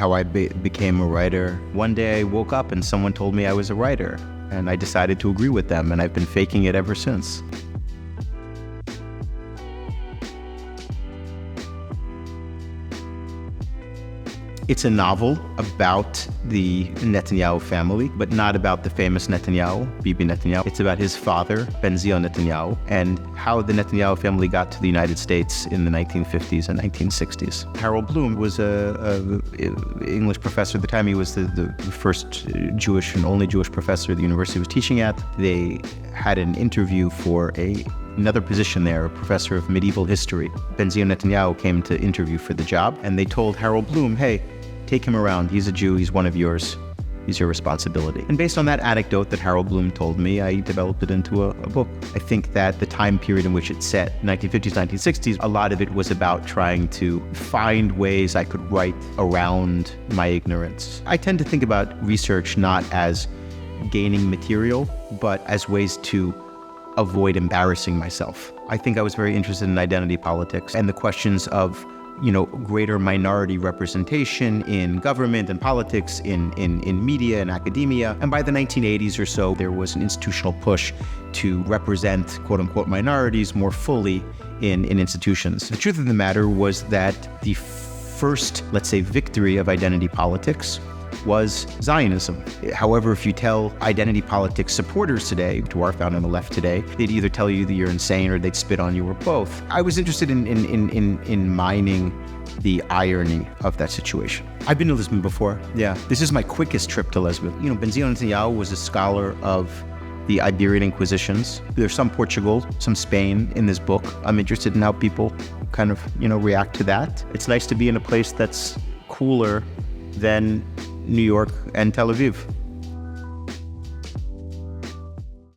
how I became a writer. One day I woke up and someone told me I was a writer, and I decided to agree with them, and I've been faking it ever since. It's a novel about the Netanyahu family, but not about the famous Netanyahu, Bibi Netanyahu. It's about his father, Benzion Netanyahu, and how the Netanyahu family got to the United States in the 1950s and 1960s. Harold Bloom was an English professor at the time. He was the first Jewish and only Jewish professor the university was teaching at. They had an interview for another position there, a professor of medieval history. Benzion Netanyahu came to interview for the job, and they told Harold Bloom, hey, take him around. He's a Jew. He's one of yours. He's your responsibility. And based on that anecdote that Harold Bloom told me, I developed it into a book. I think that the time period in which it's set, 1950s, 1960s, a lot of it was about trying to find ways I could write around my ignorance. I tend to think about research not as gaining material, but as ways to avoid embarrassing myself. I think I was very interested in identity politics and the questions of greater minority representation in government and politics, in media and academia. And by the 1980s or so, there was an institutional push to represent quote-unquote minorities more fully in institutions. The truth of the matter was that the first, let's say, victory of identity politics was Zionism. However, if you tell identity politics supporters today, who are found on the left today, they'd either tell you that you're insane or they'd spit on you or both. I was interested in mining the irony of that situation. I've been to Lisbon before. Yeah. This is my quickest trip to Lisbon. Benzion Netanyahu was a scholar of the Iberian Inquisitions. There's some Portugal, some Spain in this book. I'm interested in how people kind of, react to that. It's nice to be in a place that's cooler than New York and Tel Aviv.